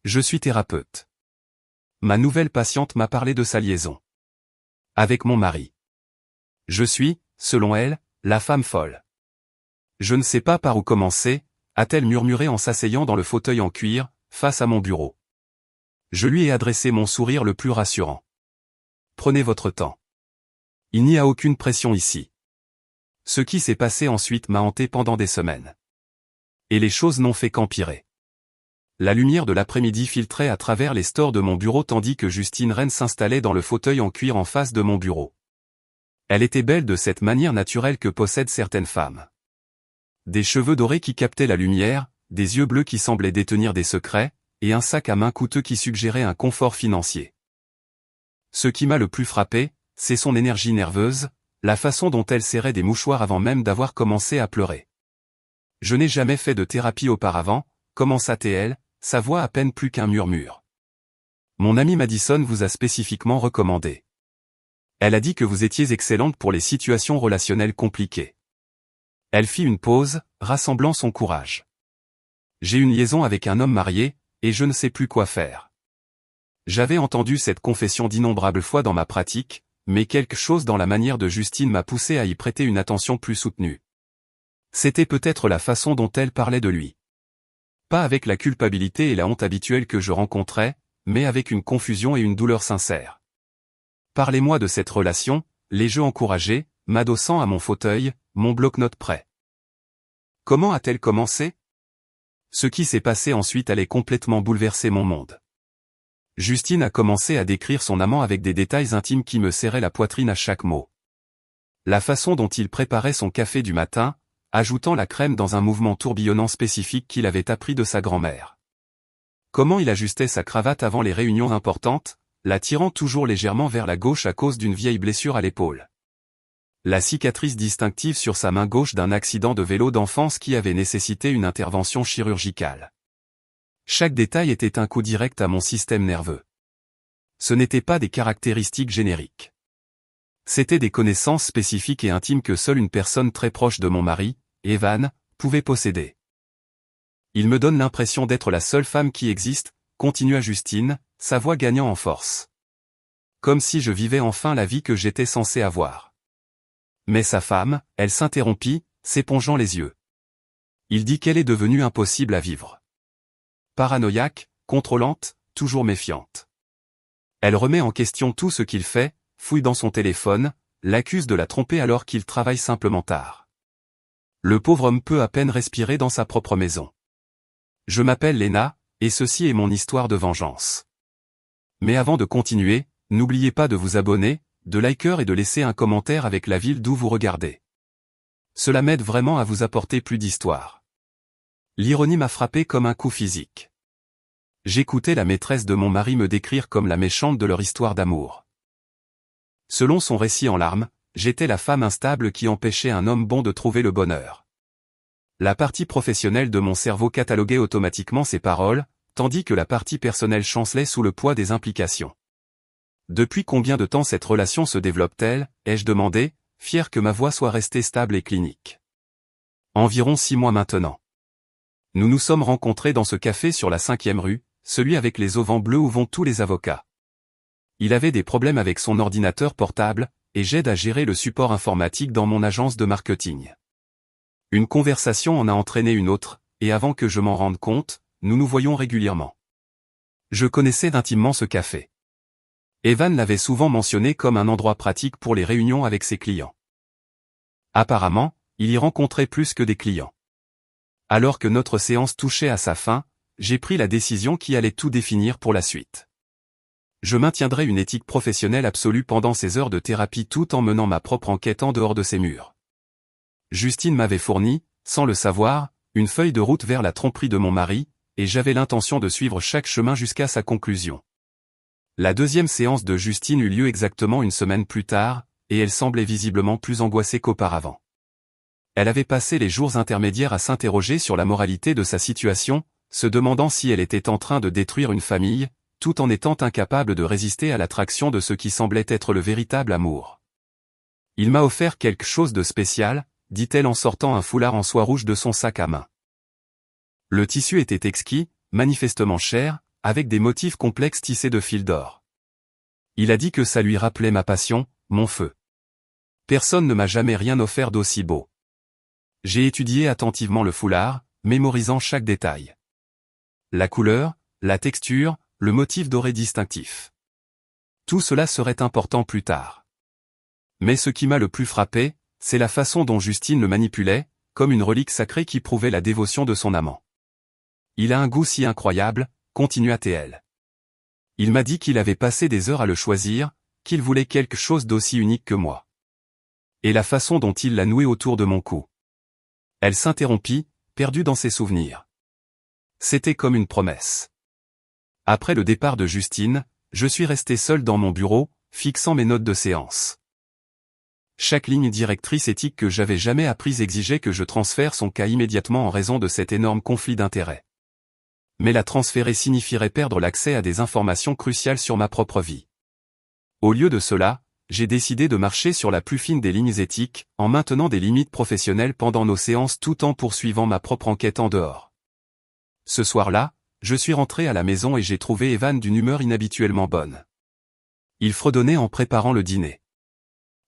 Je suis thérapeute. Ma nouvelle patiente m'a parlé de sa liaison avec mon mari. Je suis, selon elle, la femme folle. Je ne sais pas par où commencer, a-t-elle murmuré en s'asseyant dans le fauteuil en cuir, face à mon bureau. Je lui ai adressé mon sourire le plus rassurant. Prenez votre temps. Il n'y a aucune pression ici. Ce qui s'est passé ensuite m'a hanté pendant des semaines. Et les choses n'ont fait qu'empirer. La lumière de l'après-midi filtrait à travers les stores de mon bureau tandis que Justine Rennes s'installait dans le fauteuil en cuir en face de mon bureau. Elle était belle de cette manière naturelle que possèdent certaines femmes. Des cheveux dorés qui captaient la lumière, des yeux bleus qui semblaient détenir des secrets, et un sac à main coûteux qui suggérait un confort financier. Ce qui m'a le plus frappé, c'est son énergie nerveuse, la façon dont elle serrait des mouchoirs avant même d'avoir commencé à pleurer. Je n'ai jamais fait de thérapie auparavant, commença-t-elle, sa voix à peine plus qu'un murmure. Mon amie Madison vous a spécifiquement recommandé. Elle a dit que vous étiez excellente pour les situations relationnelles compliquées. Elle fit une pause, rassemblant son courage. J'ai une liaison avec un homme marié, et je ne sais plus quoi faire. J'avais entendu cette confession d'innombrables fois dans ma pratique, mais quelque chose dans la manière de Justine m'a poussé à y prêter une attention plus soutenue. C'était peut-être la façon dont elle parlait de lui. Pas avec la culpabilité et la honte habituelles que je rencontrais, mais avec une confusion et une douleur sincère. Parlez-moi de cette relation, les jeux encouragés, m'adossant à mon fauteuil, mon bloc-notes prêt. Comment a-t-elle commencé? Ce qui s'est passé ensuite allait complètement bouleverser mon monde. Justine a commencé à décrire son amant avec des détails intimes qui me serraient la poitrine à chaque mot. La façon dont il préparait son café du matin, ajoutant la crème dans un mouvement tourbillonnant spécifique qu'il avait appris de sa grand-mère. Comment il ajustait sa cravate avant les réunions importantes, la tirant toujours légèrement vers la gauche à cause d'une vieille blessure à l'épaule. La cicatrice distinctive sur sa main gauche d'un accident de vélo d'enfance qui avait nécessité une intervention chirurgicale. Chaque détail était un coup direct à mon système nerveux. Ce n'étaient pas des caractéristiques génériques. C'étaient des connaissances spécifiques et intimes que seule une personne très proche de mon mari, Evan, pouvait posséder. Il me donne l'impression d'être la seule femme qui existe, continua Justine, sa voix gagnant en force. Comme si je vivais enfin la vie que j'étais censé avoir. Mais sa femme, elle s'interrompit, s'épongeant les yeux. Il dit qu'elle est devenue impossible à vivre. Paranoïaque, contrôlante, toujours méfiante. Elle remet en question tout ce qu'il fait, fouille dans son téléphone, l'accuse de la tromper alors qu'il travaille simplement tard. Le pauvre homme peut à peine respirer dans sa propre maison. Je m'appelle Lena, et ceci est mon histoire de vengeance. Mais avant de continuer, n'oubliez pas de vous abonner, de liker et de laisser un commentaire avec la ville d'où vous regardez. Cela m'aide vraiment à vous apporter plus d'histoire. L'ironie m'a frappé comme un coup physique. J'écoutais la maîtresse de mon mari me décrire comme la méchante de leur histoire d'amour. Selon son récit en larmes, j'étais la femme instable qui empêchait un homme bon de trouver le bonheur. La partie professionnelle de mon cerveau cataloguait automatiquement ces paroles, tandis que la partie personnelle chancelait sous le poids des implications. Depuis combien de temps cette relation se développe-t-elle, ai-je demandé, fier que ma voix soit restée stable et clinique. Environ 6 mois maintenant. Nous nous sommes rencontrés dans ce café sur la 5e rue, celui avec les auvents bleus où vont tous les avocats. Il avait des problèmes avec son ordinateur portable, et j'aide à gérer le support informatique dans mon agence de marketing. Une conversation en a entraîné une autre, et avant que je m'en rende compte, nous nous voyons régulièrement. Je connaissais intimement ce café. Evan l'avait souvent mentionné comme un endroit pratique pour les réunions avec ses clients. Apparemment, il y rencontrait plus que des clients. Alors que notre séance touchait à sa fin, j'ai pris la décision qui allait tout définir pour la suite. Je maintiendrai une éthique professionnelle absolue pendant ces heures de thérapie tout en menant ma propre enquête en dehors de ces murs. Justine m'avait fourni, sans le savoir, une feuille de route vers la tromperie de mon mari, et j'avais l'intention de suivre chaque chemin jusqu'à sa conclusion. La deuxième séance de Justine eut lieu exactement une semaine plus tard, et elle semblait visiblement plus angoissée qu'auparavant. Elle avait passé les jours intermédiaires à s'interroger sur la moralité de sa situation, se demandant si elle était en train de détruire une famille, tout en étant incapable de résister à l'attraction de ce qui semblait être le véritable amour. Il m'a offert quelque chose de spécial, dit-elle en sortant un foulard en soie rouge de son sac à main. Le tissu était exquis, manifestement cher, avec des motifs complexes tissés de fils d'or. Il a dit que ça lui rappelait ma passion, mon feu. Personne ne m'a jamais rien offert d'aussi beau. J'ai étudié attentivement le foulard, mémorisant chaque détail. La couleur, la texture, le motif doré distinctif. Tout cela serait important plus tard. Mais ce qui m'a le plus frappé, c'est la façon dont Justine le manipulait, comme une relique sacrée qui prouvait la dévotion de son amant. Il a un goût si incroyable, continua-t-elle. Il m'a dit qu'il avait passé des heures à le choisir, qu'il voulait quelque chose d'aussi unique que moi. Et la façon dont il l'a noué autour de mon cou. Elle s'interrompit, perdue dans ses souvenirs. C'était comme une promesse. Après le départ de Justine, je suis resté seul dans mon bureau, fixant mes notes de séance. Chaque ligne directrice éthique que j'avais jamais apprise exigeait que je transfère son cas immédiatement en raison de cet énorme conflit d'intérêts. Mais la transférer signifierait perdre l'accès à des informations cruciales sur ma propre vie. Au lieu de cela, j'ai décidé de marcher sur la plus fine des lignes éthiques, en maintenant des limites professionnelles pendant nos séances tout en poursuivant ma propre enquête en dehors. Ce soir-là, je suis rentré à la maison et j'ai trouvé Evan d'une humeur inhabituellement bonne. Il fredonnait en préparant le dîner.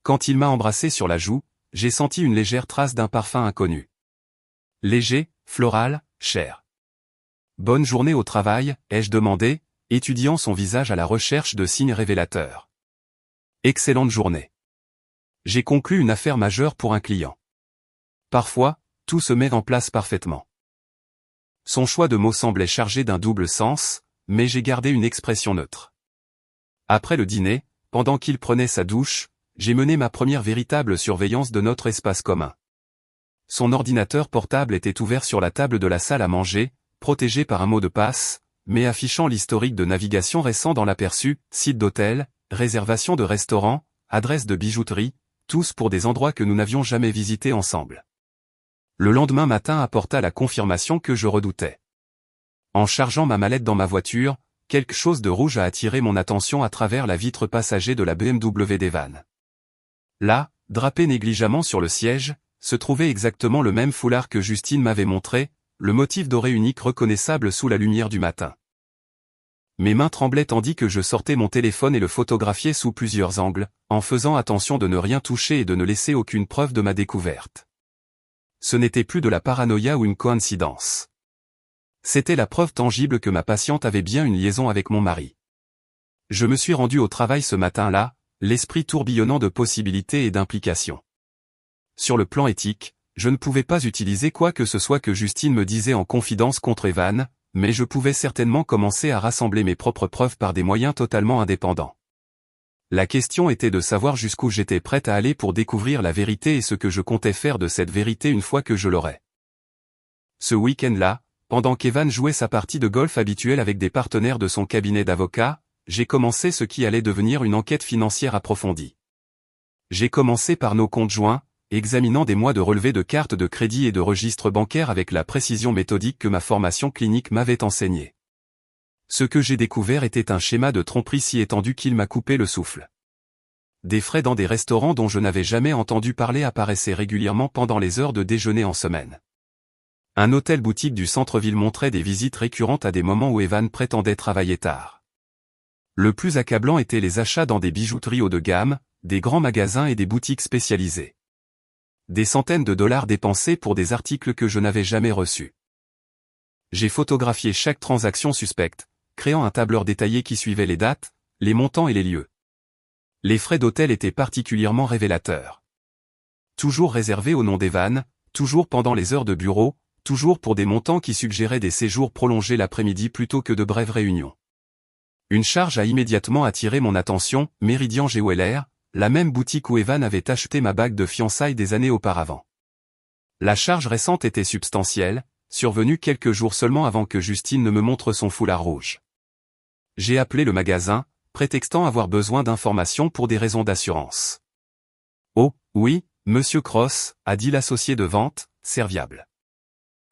Quand il m'a embrassé sur la joue, j'ai senti une légère trace d'un parfum inconnu. Léger, floral, cher. « Bonne journée au travail », ai-je demandé, étudiant son visage à la recherche de signes révélateurs. « Excellente journée. J'ai conclu une affaire majeure pour un client. » Parfois, tout se met en place parfaitement. Son choix de mots semblait chargé d'un double sens, mais j'ai gardé une expression neutre. Après le dîner, pendant qu'il prenait sa douche, j'ai mené ma première véritable surveillance de notre espace commun. Son ordinateur portable était ouvert sur la table de la salle à manger, protégé par un mot de passe, mais affichant l'historique de navigation récent dans l'aperçu, site d'hôtel, réservation de restaurant, adresse de bijouterie, tous pour des endroits que nous n'avions jamais visités ensemble. Le lendemain matin apporta la confirmation que je redoutais. En chargeant ma mallette dans ma voiture, quelque chose de rouge a attiré mon attention à travers la vitre passager de la BMW d'Evan. Là, drapé négligemment sur le siège, se trouvait exactement le même foulard que Justine m'avait montré, le motif doré unique reconnaissable sous la lumière du matin. Mes mains tremblaient tandis que je sortais mon téléphone et le photographiais sous plusieurs angles, en faisant attention de ne rien toucher et de ne laisser aucune preuve de ma découverte. Ce n'était plus de la paranoïa ou une coïncidence. C'était la preuve tangible que ma patiente avait bien une liaison avec mon mari. Je me suis rendu au travail ce matin-là, l'esprit tourbillonnant de possibilités et d'implications. Sur le plan éthique, je ne pouvais pas utiliser quoi que ce soit que Justine me disait en confidence contre Evan, mais je pouvais certainement commencer à rassembler mes propres preuves par des moyens totalement indépendants. La question était de savoir jusqu'où j'étais prête à aller pour découvrir la vérité et ce que je comptais faire de cette vérité une fois que je l'aurais. Ce week-end-là, pendant qu'Evan jouait sa partie de golf habituelle avec des partenaires de son cabinet d'avocats, j'ai commencé ce qui allait devenir une enquête financière approfondie. J'ai commencé par nos comptes joints, examinant des mois de relevés de cartes de crédit et de registres bancaires avec la précision méthodique que ma formation clinique m'avait enseignée. Ce que j'ai découvert était un schéma de tromperie si étendu qu'il m'a coupé le souffle. Des frais dans des restaurants dont je n'avais jamais entendu parler apparaissaient régulièrement pendant les heures de déjeuner en semaine. Un hôtel-boutique du centre-ville montrait des visites récurrentes à des moments où Evan prétendait travailler tard. Le plus accablant était les achats dans des bijouteries haut de gamme, des grands magasins et des boutiques spécialisées. Des centaines de dollars dépensés pour des articles que je n'avais jamais reçus. J'ai photographié chaque transaction suspecte, créant un tableur détaillé qui suivait les dates, les montants et les lieux. Les frais d'hôtel étaient particulièrement révélateurs. Toujours réservés au nom d'Evan, toujours pendant les heures de bureau, toujours pour des montants qui suggéraient des séjours prolongés l'après-midi plutôt que de brèves réunions. Une charge a immédiatement attiré mon attention, Meridian Jewelers, la même boutique où Evan avait acheté ma bague de fiançailles des années auparavant. La charge récente était substantielle, survenue quelques jours seulement avant que Justine ne me montre son foulard rouge. J'ai appelé le magasin, prétextant avoir besoin d'informations pour des raisons d'assurance. « Oh, oui, Monsieur Cross », a dit l'associé de vente, serviable.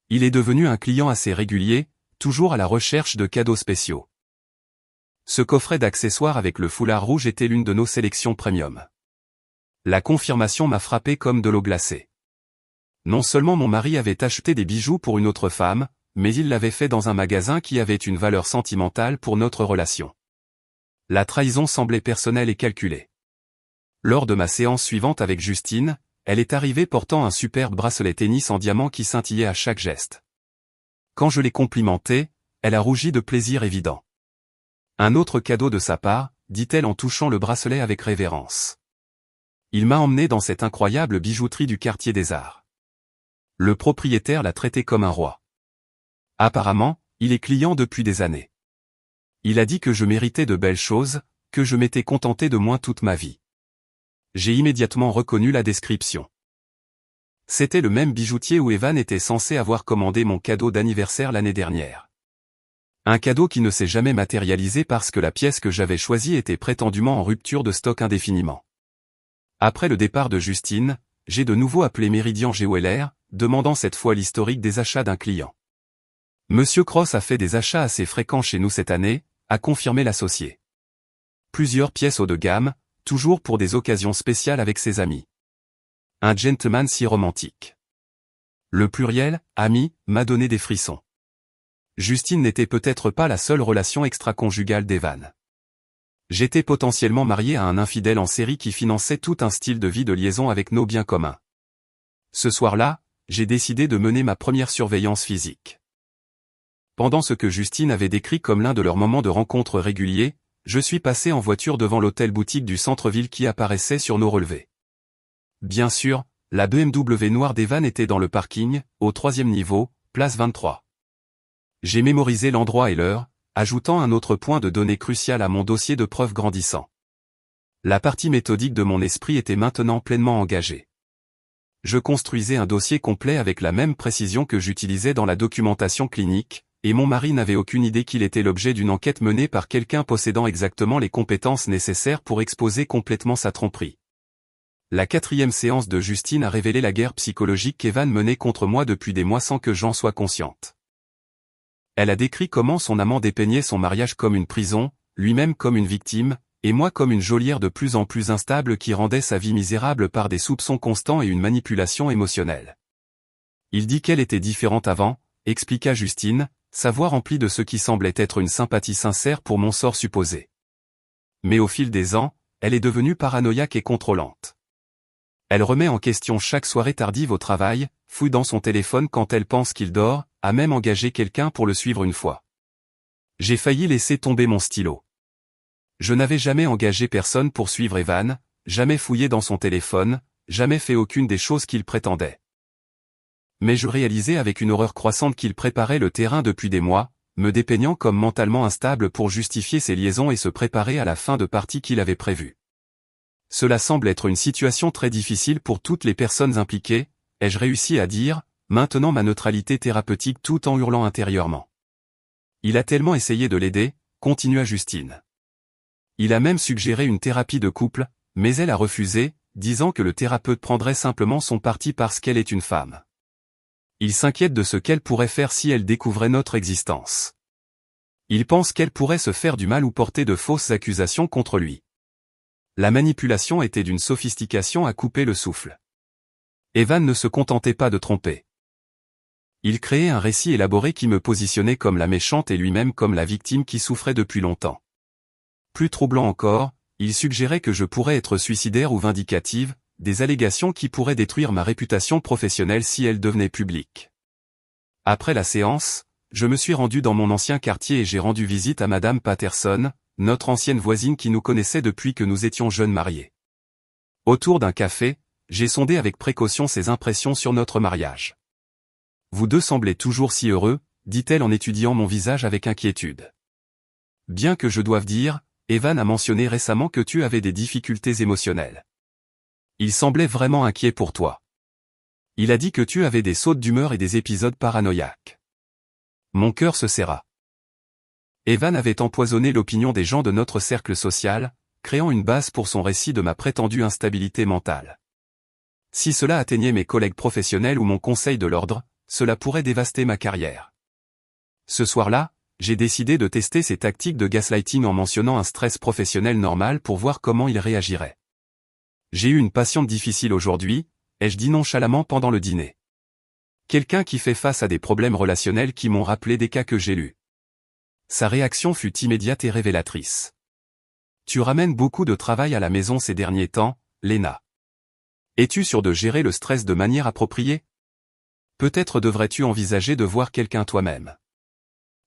Il est devenu un client assez régulier, toujours à la recherche de cadeaux spéciaux. Ce coffret d'accessoires avec le foulard rouge était l'une de nos sélections premium. La confirmation m'a frappé comme de l'eau glacée. Non seulement mon mari avait acheté des bijoux pour une autre femme, mais il l'avait fait dans un magasin qui avait une valeur sentimentale pour notre relation. La trahison semblait personnelle et calculée. Lors de ma séance suivante avec Justine, elle est arrivée portant un superbe bracelet tennis en diamant qui scintillait à chaque geste. Quand je l'ai complimenté, elle a rougi de plaisir évident. Un autre cadeau de sa part, dit-elle en touchant le bracelet avec révérence. Il m'a emmené dans cette incroyable bijouterie du quartier des Arts. Le propriétaire l'a traité comme un roi. Apparemment, il est client depuis des années. Il a dit que je méritais de belles choses, que je m'étais contenté de moins toute ma vie. J'ai immédiatement reconnu la description. C'était le même bijoutier où Evan était censé avoir commandé mon cadeau d'anniversaire l'année dernière. Un cadeau qui ne s'est jamais matérialisé parce que la pièce que j'avais choisie était prétendument en rupture de stock indéfiniment. Après le départ de Justine, j'ai de nouveau appelé Meridian Jewelers, demandant cette fois l'historique des achats d'un client. Monsieur Cross a fait des achats assez fréquents chez nous cette année, a confirmé l'associé. Plusieurs pièces haut de gamme, toujours pour des occasions spéciales avec ses amis. Un gentleman si romantique. Le pluriel, ami, m'a donné des frissons. Justine n'était peut-être pas la seule relation extra-conjugale d'Evan. J'étais potentiellement marié à un infidèle en série qui finançait tout un style de vie de liaison avec nos biens communs. Ce soir-là, j'ai décidé de mener ma première surveillance physique. Pendant ce que Justine avait décrit comme l'un de leurs moments de rencontre réguliers, je suis passé en voiture devant l'hôtel-boutique du centre-ville qui apparaissait sur nos relevés. Bien sûr, la BMW noire d'Evan était dans le parking, au 3e niveau, place 23. J'ai mémorisé l'endroit et l'heure, ajoutant un autre point de données crucial à mon dossier de preuves grandissant. La partie méthodique de mon esprit était maintenant pleinement engagée. Je construisais un dossier complet avec la même précision que j'utilisais dans la documentation clinique, et mon mari n'avait aucune idée qu'il était l'objet d'une enquête menée par quelqu'un possédant exactement les compétences nécessaires pour exposer complètement sa tromperie. La 4e séance de Justine a révélé la guerre psychologique qu'Evan menait contre moi depuis des mois sans que j'en sois consciente. Elle a décrit comment son amant dépeignait son mariage comme une prison, lui-même comme une victime, et moi comme une geôlière de plus en plus instable qui rendait sa vie misérable par des soupçons constants et une manipulation émotionnelle. Il dit qu'elle était différente avant, expliqua Justine, sa voix remplie de ce qui semblait être une sympathie sincère pour mon sort supposé. Mais au fil des ans, elle est devenue paranoïaque et contrôlante. Elle remet en question chaque soirée tardive au travail, fouille dans son téléphone quand elle pense qu'il dort, a même engagé quelqu'un pour le suivre une fois. J'ai failli laisser tomber mon stylo. Je n'avais jamais engagé personne pour suivre Evan, jamais fouillé dans son téléphone, jamais fait aucune des choses qu'il prétendait. Mais je réalisais avec une horreur croissante qu'il préparait le terrain depuis des mois, me dépeignant comme mentalement instable pour justifier ses liaisons et se préparer à la fin de partie qu'il avait prévue. Cela semble être une situation très difficile pour toutes les personnes impliquées, ai-je réussi à dire, maintenant ma neutralité thérapeutique tout en hurlant intérieurement. Il a tellement essayé de l'aider, continua Justine. Il a même suggéré une thérapie de couple, mais elle a refusé, disant que le thérapeute prendrait simplement son parti parce qu'elle est une femme. Il s'inquiète de ce qu'elle pourrait faire si elle découvrait notre existence. Il pense qu'elle pourrait se faire du mal ou porter de fausses accusations contre lui. La manipulation était d'une sophistication à couper le souffle. Evan ne se contentait pas de tromper. Il créait un récit élaboré qui me positionnait comme la méchante et lui-même comme la victime qui souffrait depuis longtemps. Plus troublant encore, il suggérait que je pourrais être suicidaire ou vindicative, des allégations qui pourraient détruire ma réputation professionnelle si elle devenait publique. Après la séance, je me suis rendu dans mon ancien quartier et j'ai rendu visite à Madame Patterson, notre ancienne voisine qui nous connaissait depuis que nous étions jeunes mariés. Autour d'un café, j'ai sondé avec précaution ses impressions sur notre mariage. Vous deux semblez toujours si heureux, dit-elle en étudiant mon visage avec inquiétude. Bien que je doive dire, Evan a mentionné récemment que tu avais des difficultés émotionnelles. Il semblait vraiment inquiet pour toi. Il a dit que tu avais des sautes d'humeur et des épisodes paranoïaques. Mon cœur se serra. Evan avait empoisonné l'opinion des gens de notre cercle social, créant une base pour son récit de ma prétendue instabilité mentale. Si cela atteignait mes collègues professionnels ou mon conseil de l'ordre, cela pourrait dévaster ma carrière. Ce soir-là, j'ai décidé de tester ces tactiques de gaslighting en mentionnant un stress professionnel normal pour voir comment il réagirait. J'ai eu une patiente difficile aujourd'hui, ai-je dit nonchalamment pendant le dîner. Quelqu'un qui fait face à des problèmes relationnels qui m'ont rappelé des cas que j'ai lus. Sa réaction fut immédiate et révélatrice. Tu ramènes beaucoup de travail à la maison ces derniers temps, Lena. Es-tu sûr de gérer le stress de manière appropriée? Peut-être devrais-tu envisager de voir quelqu'un toi-même.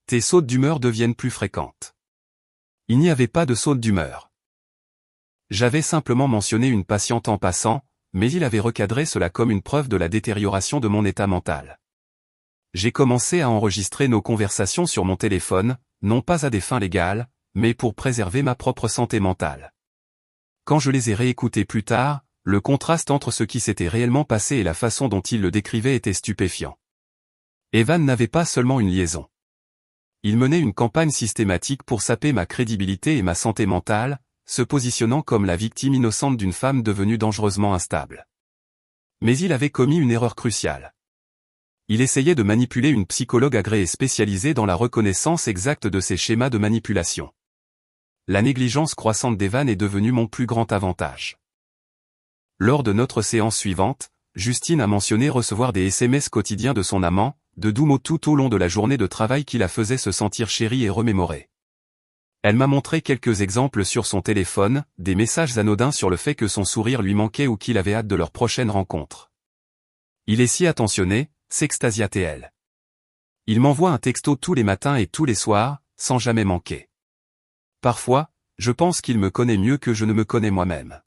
Tes sautes d'humeur deviennent plus fréquentes. Il n'y avait pas de sautes d'humeur. J'avais simplement mentionné une patiente en passant, mais il avait recadré cela comme une preuve de la détérioration de mon état mental. J'ai commencé à enregistrer nos conversations sur mon téléphone, non pas à des fins légales, mais pour préserver ma propre santé mentale. Quand je les ai réécoutées plus tard, le contraste entre ce qui s'était réellement passé et la façon dont il le décrivait était stupéfiant. Evan n'avait pas seulement une liaison. Il menait une campagne systématique pour saper ma crédibilité et ma santé mentale, se positionnant comme la victime innocente d'une femme devenue dangereusement instable. Mais il avait commis une erreur cruciale. Il essayait de manipuler une psychologue agréée spécialisée dans la reconnaissance exacte de ces schémas de manipulation. La négligence croissante d'Evan est devenue mon plus grand avantage. Lors de notre séance suivante, Justine a mentionné recevoir des SMS quotidiens de son amant, de doux mots tout au long de la journée de travail qui la faisaient se sentir chérie et remémorée. Elle m'a montré quelques exemples sur son téléphone, des messages anodins sur le fait que son sourire lui manquait ou qu'il avait hâte de leur prochaine rencontre. Il est si attentionné, s'extasia-t-elle. Il m'envoie un texto tous les matins et tous les soirs, sans jamais manquer. Parfois, je pense qu'il me connaît mieux que je ne me connais moi-même.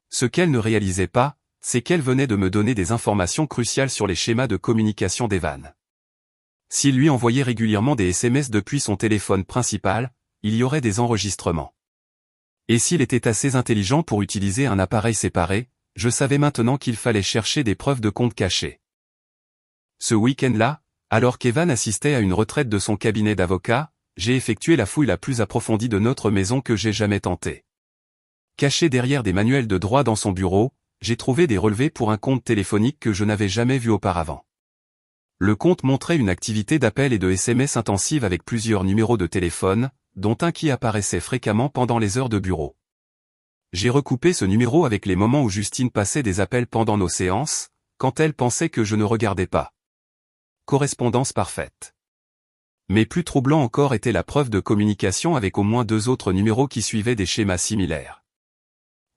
Ce qu'elle ne réalisait pas, c'est qu'elle venait de me donner des informations cruciales sur les schémas de communication d'Evan. S'il lui envoyait régulièrement des SMS depuis son téléphone principal, il y aurait des enregistrements. Et s'il était assez intelligent pour utiliser un appareil séparé, je savais maintenant qu'il fallait chercher des preuves de compte cachés. Ce week-end-là, alors qu'Evan assistait à une retraite de son cabinet d'avocat, j'ai effectué la fouille la plus approfondie de notre maison que j'ai jamais tentée. Caché derrière des manuels de droit dans son bureau, j'ai trouvé des relevés pour un compte téléphonique que je n'avais jamais vu auparavant. Le compte montrait une activité d'appel et de SMS intensive avec plusieurs numéros de téléphone, dont un qui apparaissait fréquemment pendant les heures de bureau. J'ai recoupé ce numéro avec les moments où Justine passait des appels pendant nos séances, quand elle pensait que je ne regardais pas. Correspondance parfaite. Mais plus troublant encore était la preuve de communication avec au moins 2 autres numéros qui suivaient des schémas similaires.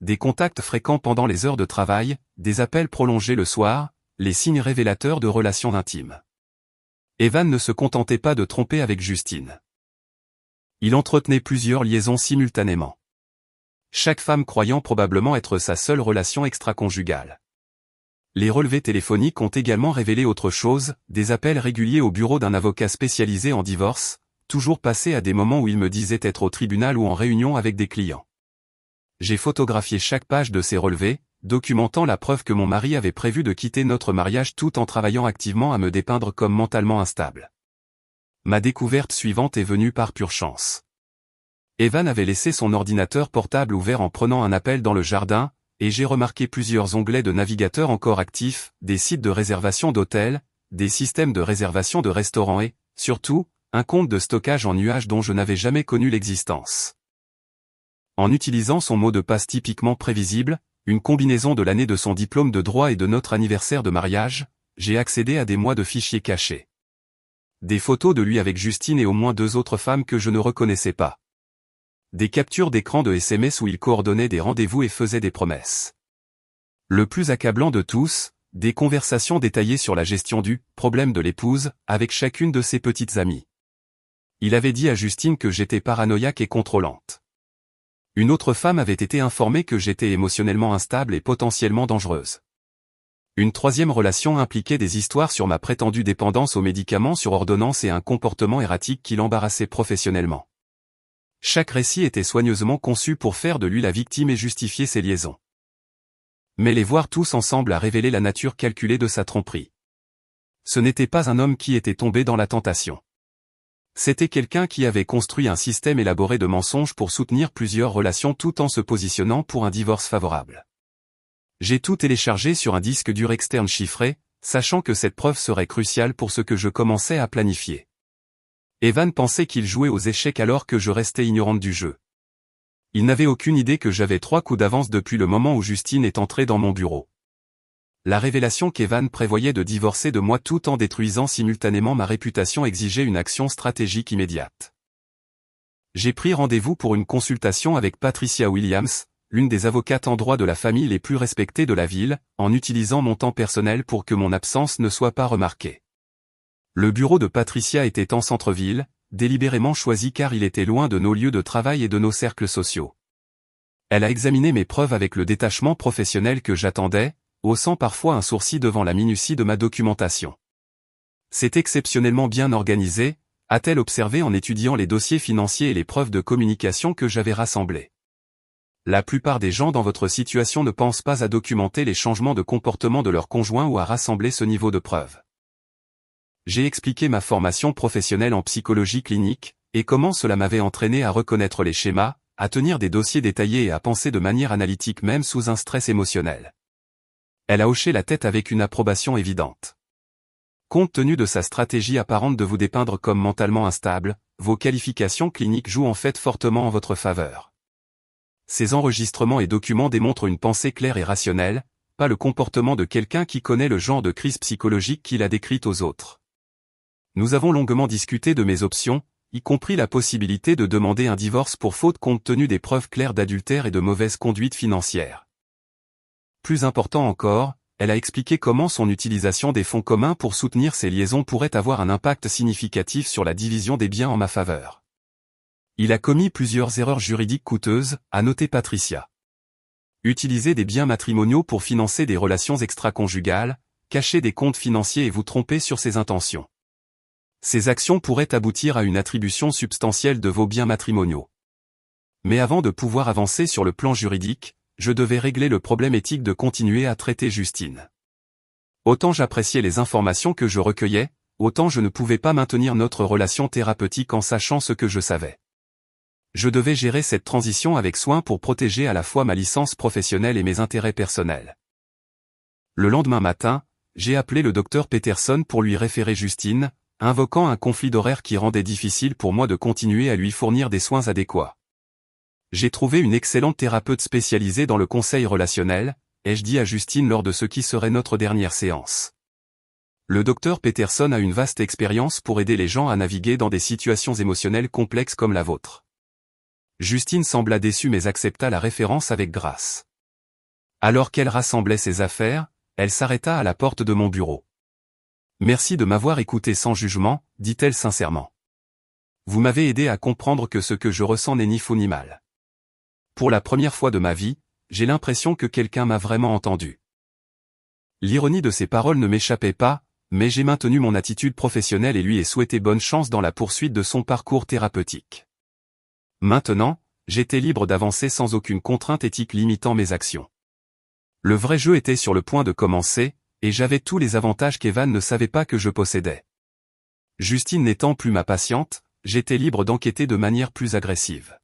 Des contacts fréquents pendant les heures de travail, des appels prolongés le soir, les signes révélateurs de relations intimes. Evan ne se contentait pas de tromper avec Justine. Il entretenait plusieurs liaisons simultanément. Chaque femme croyant probablement être sa seule relation extra-conjugale. Les relevés téléphoniques ont également révélé autre chose, des appels réguliers au bureau d'un avocat spécialisé en divorce, toujours passés à des moments où il me disait être au tribunal ou en réunion avec des clients. J'ai photographié chaque page de ces relevés, documentant la preuve que mon mari avait prévu de quitter notre mariage tout en travaillant activement à me dépeindre comme mentalement instable. Ma découverte suivante est venue par pure chance. Evan avait laissé son ordinateur portable ouvert en prenant un appel dans le jardin, et j'ai remarqué plusieurs onglets de navigateur encore actifs, des sites de réservation d'hôtels, des systèmes de réservation de restaurants et, surtout, un compte de stockage en nuage dont je n'avais jamais connu l'existence. En utilisant son mot de passe typiquement prévisible, une combinaison de l'année de son diplôme de droit et de notre anniversaire de mariage, j'ai accédé à des mois de fichiers cachés. Des photos de lui avec Justine et au moins 2 autres femmes que je ne reconnaissais pas. Des captures d'écran de SMS où il coordonnait des rendez-vous et faisait des promesses. Le plus accablant de tous, des conversations détaillées sur la gestion du « problème de l'épouse » avec chacune de ses petites amies. Il avait dit à Justine que j'étais paranoïaque et contrôlante. Une autre femme avait été informée que j'étais émotionnellement instable et potentiellement dangereuse. Une troisième relation impliquait des histoires sur ma prétendue dépendance aux médicaments sur ordonnance et un comportement erratique qui l'embarrassait professionnellement. Chaque récit était soigneusement conçu pour faire de lui la victime et justifier ses liaisons. Mais les voir tous ensemble a révélé la nature calculée de sa tromperie. Ce n'était pas un homme qui était tombé dans la tentation. C'était quelqu'un qui avait construit un système élaboré de mensonges pour soutenir plusieurs relations tout en se positionnant pour un divorce favorable. J'ai tout téléchargé sur un disque dur externe chiffré, sachant que cette preuve serait cruciale pour ce que je commençais à planifier. Evan pensait qu'il jouait aux échecs alors que je restais ignorante du jeu. Il n'avait aucune idée que j'avais 3 coups d'avance depuis le moment où Justine est entrée dans mon bureau. La révélation qu'Evan prévoyait de divorcer de moi tout en détruisant simultanément ma réputation exigeait une action stratégique immédiate. J'ai pris rendez-vous pour une consultation avec Patricia Williams, l'une des avocates en droit de la famille les plus respectées de la ville, en utilisant mon temps personnel pour que mon absence ne soit pas remarquée. Le bureau de Patricia était en centre-ville, délibérément choisi car il était loin de nos lieux de travail et de nos cercles sociaux. Elle a examiné mes preuves avec le détachement professionnel que j'attendais, haussant parfois un sourcil devant la minutie de ma documentation. C'est exceptionnellement bien organisé, a-t-elle observé en étudiant les dossiers financiers et les preuves de communication que j'avais rassemblées. La plupart des gens dans votre situation ne pensent pas à documenter les changements de comportement de leur conjoint ou à rassembler ce niveau de preuves. J'ai expliqué ma formation professionnelle en psychologie clinique, et comment cela m'avait entraîné à reconnaître les schémas, à tenir des dossiers détaillés et à penser de manière analytique même sous un stress émotionnel. Elle a hoché la tête avec une approbation évidente. Compte tenu de sa stratégie apparente de vous dépeindre comme mentalement instable, vos qualifications cliniques jouent en fait fortement en votre faveur. Ces enregistrements et documents démontrent une pensée claire et rationnelle, pas le comportement de quelqu'un qui connaît le genre de crise psychologique qu'il a décrite aux autres. Nous avons longuement discuté de mes options, y compris la possibilité de demander un divorce pour faute compte tenu des preuves claires d'adultère et de mauvaise conduite financière. Plus important encore, elle a expliqué comment son utilisation des fonds communs pour soutenir ces liaisons pourrait avoir un impact significatif sur la division des biens en ma faveur. Il a commis plusieurs erreurs juridiques coûteuses, a noté Patricia. Utiliser des biens matrimoniaux pour financer des relations extra-conjugales, cacher des comptes financiers et vous tromper sur ses intentions. Ces actions pourraient aboutir à une attribution substantielle de vos biens matrimoniaux. Mais avant de pouvoir avancer sur le plan juridique, je devais régler le problème éthique de continuer à traiter Justine. Autant j'appréciais les informations que je recueillais, autant je ne pouvais pas maintenir notre relation thérapeutique en sachant ce que je savais. Je devais gérer cette transition avec soin pour protéger à la fois ma licence professionnelle et mes intérêts personnels. Le lendemain matin, j'ai appelé le docteur Peterson pour lui référer Justine, invoquant un conflit d'horaire qui rendait difficile pour moi de continuer à lui fournir des soins adéquats. J'ai trouvé une excellente thérapeute spécialisée dans le conseil relationnel, ai-je dit à Justine lors de ce qui serait notre dernière séance. Le docteur Peterson a une vaste expérience pour aider les gens à naviguer dans des situations émotionnelles complexes comme la vôtre. Justine sembla déçue mais accepta la référence avec grâce. Alors qu'elle rassemblait ses affaires, elle s'arrêta à la porte de mon bureau. « Merci de m'avoir écouté sans jugement », dit-elle sincèrement. « Vous m'avez aidé à comprendre que ce que je ressens n'est ni faux ni mal. Pour la première fois de ma vie, j'ai l'impression que quelqu'un m'a vraiment entendu. » L'ironie de ces paroles ne m'échappait pas, mais j'ai maintenu mon attitude professionnelle et lui ai souhaité bonne chance dans la poursuite de son parcours thérapeutique. Maintenant, j'étais libre d'avancer sans aucune contrainte éthique limitant mes actions. Le vrai jeu était sur le point de commencer, et j'avais tous les avantages qu'Evan ne savait pas que je possédais. Justine n'étant plus ma patiente, j'étais libre d'enquêter de manière plus agressive.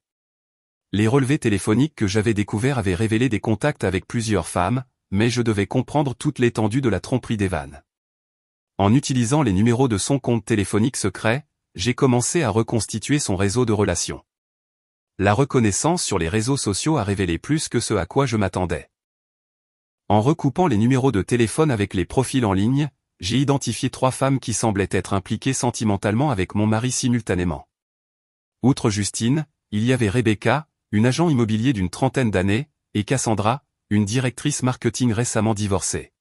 Les relevés téléphoniques que j'avais découverts avaient révélé des contacts avec plusieurs femmes, mais je devais comprendre toute l'étendue de la tromperie d'Evan. En utilisant les numéros de son compte téléphonique secret, j'ai commencé à reconstituer son réseau de relations. La reconnaissance sur les réseaux sociaux a révélé plus que ce à quoi je m'attendais. En recoupant les numéros de téléphone avec les profils en ligne, j'ai identifié 3 femmes qui semblaient être impliquées sentimentalement avec mon mari simultanément. Outre Justine, il y avait Rebecca, une agent immobilier d'une trentaine d'années, et Cassandra, une directrice marketing récemment divorcée.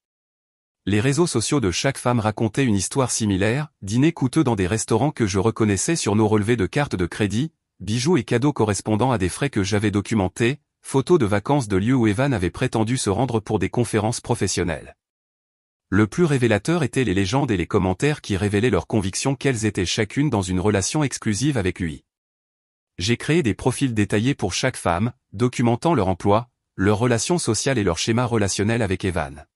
Les réseaux sociaux de chaque femme racontaient une histoire similaire, dîners coûteux dans des restaurants que je reconnaissais sur nos relevés de cartes de crédit, bijoux et cadeaux correspondant à des frais que j'avais documentés, photos de vacances de lieux où Evan avait prétendu se rendre pour des conférences professionnelles. Le plus révélateur étaient les légendes et les commentaires qui révélaient leur conviction qu'elles étaient chacune dans une relation exclusive avec lui. J'ai créé des profils détaillés pour chaque femme, documentant leur emploi, leurs relations sociales et leur schéma relationnel avec Evan.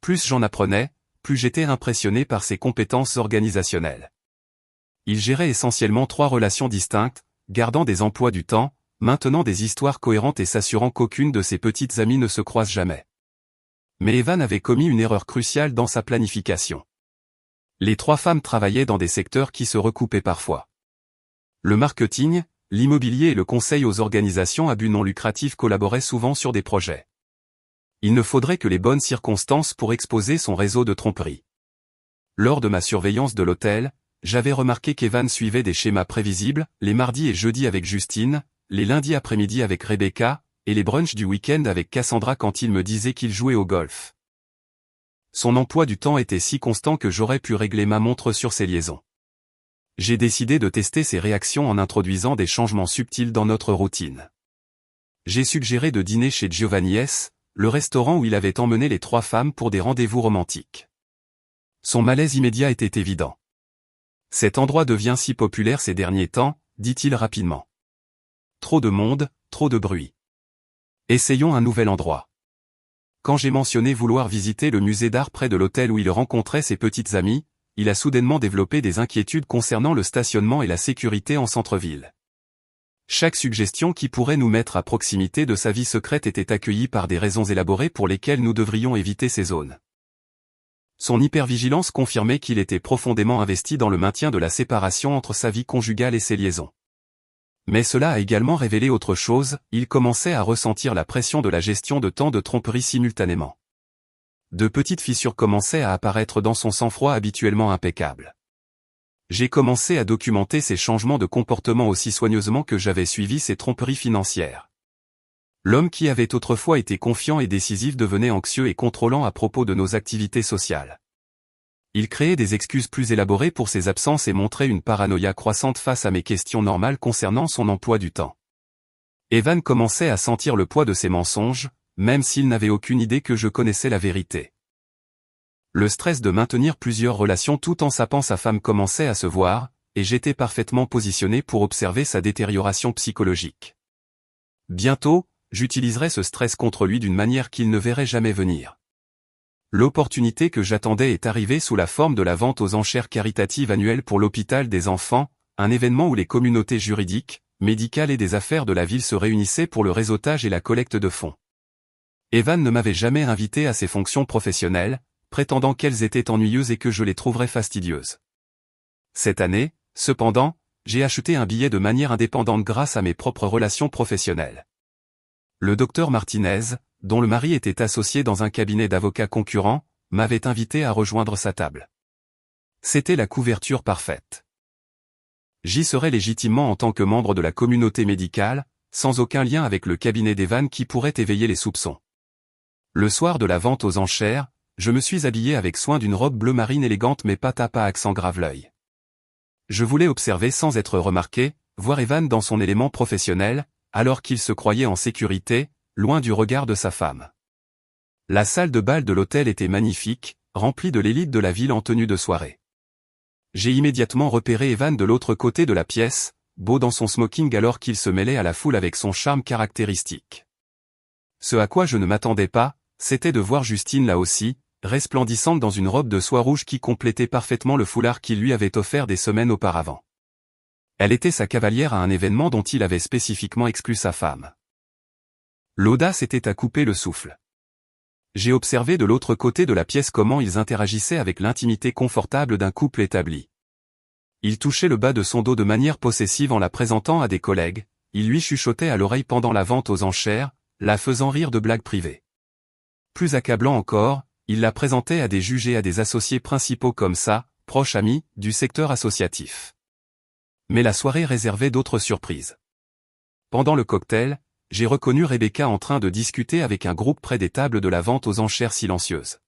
Plus j'en apprenais, plus j'étais impressionné par ses compétences organisationnelles. Il gérait essentiellement 3 relations distinctes, gardant des emplois du temps, maintenant des histoires cohérentes et s'assurant qu'aucune de ses petites amies ne se croise jamais. Mais Evan avait commis une erreur cruciale dans sa planification. Les 3 femmes travaillaient dans des secteurs qui se recoupaient parfois. Le marketing, l'immobilier et le conseil aux organisations à but non lucratif collaboraient souvent sur des projets. Il ne faudrait que les bonnes circonstances pour exposer son réseau de tromperie. Lors de ma surveillance de l'hôtel, j'avais remarqué qu'Evan suivait des schémas prévisibles, les mardis et jeudis avec Justine, les lundis après-midi avec Rebecca, et les brunchs du week-end avec Cassandra quand il me disait qu'il jouait au golf. Son emploi du temps était si constant que j'aurais pu régler ma montre sur ses liaisons. J'ai décidé de tester ses réactions en introduisant des changements subtils dans notre routine. J'ai suggéré de dîner chez Giovanni S., le restaurant où il avait emmené les 3 femmes pour des rendez-vous romantiques. Son malaise immédiat était évident. Cet endroit devient si populaire ces derniers temps, dit-il rapidement. Trop de monde, trop de bruit. Essayons un nouvel endroit. Quand j'ai mentionné vouloir visiter le musée d'art près de l'hôtel où il rencontrait ses petites amies, il a soudainement développé des inquiétudes concernant le stationnement et la sécurité en centre-ville. Chaque suggestion qui pourrait nous mettre à proximité de sa vie secrète était accueillie par des raisons élaborées pour lesquelles nous devrions éviter ces zones. Son hypervigilance confirmait qu'il était profondément investi dans le maintien de la séparation entre sa vie conjugale et ses liaisons. Mais cela a également révélé autre chose, il commençait à ressentir la pression de la gestion de tant de tromperies simultanément. De petites fissures commençaient à apparaître dans son sang-froid habituellement impeccable. J'ai commencé à documenter ces changements de comportement aussi soigneusement que j'avais suivi ses tromperies financières. L'homme qui avait autrefois été confiant et décisif devenait anxieux et contrôlant à propos de nos activités sociales. Il créait des excuses plus élaborées pour ses absences et montrait une paranoïa croissante face à mes questions normales concernant son emploi du temps. Evan commençait à sentir le poids de ses mensonges, même s'il n'avait aucune idée que je connaissais la vérité. Le stress de maintenir plusieurs relations tout en sapant sa femme commençait à se voir, et j'étais parfaitement positionné pour observer sa détérioration psychologique. Bientôt, j'utiliserais ce stress contre lui d'une manière qu'il ne verrait jamais venir. L'opportunité que j'attendais est arrivée sous la forme de la vente aux enchères caritatives annuelles pour l'hôpital des enfants, un événement où les communautés juridiques, médicales et des affaires de la ville se réunissaient pour le réseautage et la collecte de fonds. Evan ne m'avait jamais invité à ses fonctions professionnelles, prétendant qu'elles étaient ennuyeuses et que je les trouverais fastidieuses. Cette année, cependant, j'ai acheté un billet de manière indépendante grâce à mes propres relations professionnelles. Le docteur Martinez, dont le mari était associé dans un cabinet d'avocats concurrent, m'avait invité à rejoindre sa table. C'était la couverture parfaite. J'y serais légitimement en tant que membre de la communauté médicale, sans aucun lien avec le cabinet d'Evan qui pourrait éveiller les soupçons. Le soir de la vente aux enchères, je me suis habillé avec soin d'une robe bleu marine élégante mais pas à accent grave l'œil. Je voulais observer sans être remarqué, voir Evan dans son élément professionnel, alors qu'il se croyait en sécurité, loin du regard de sa femme. La salle de bal de l'hôtel était magnifique, remplie de l'élite de la ville en tenue de soirée. J'ai immédiatement repéré Evan de l'autre côté de la pièce, beau dans son smoking alors qu'il se mêlait à la foule avec son charme caractéristique. Ce à quoi je ne m'attendais pas, c'était de voir Justine là aussi, resplendissante dans une robe de soie rouge qui complétait parfaitement le foulard qu'il lui avait offert des semaines auparavant. Elle était sa cavalière à un événement dont il avait spécifiquement exclu sa femme. L'audace était à couper le souffle. J'ai observé de l'autre côté de la pièce comment ils interagissaient avec l'intimité confortable d'un couple établi. Il touchait le bas de son dos de manière possessive en la présentant à des collègues, il lui chuchotait à l'oreille pendant la vente aux enchères, la faisant rire de blagues privées. Plus accablant encore, il la présentait à des juges et à des associés principaux comme ça, proches amis, du secteur associatif. Mais la soirée réservait d'autres surprises. Pendant le cocktail, j'ai reconnu Rebecca en train de discuter avec un groupe près des tables de la vente aux enchères silencieuses.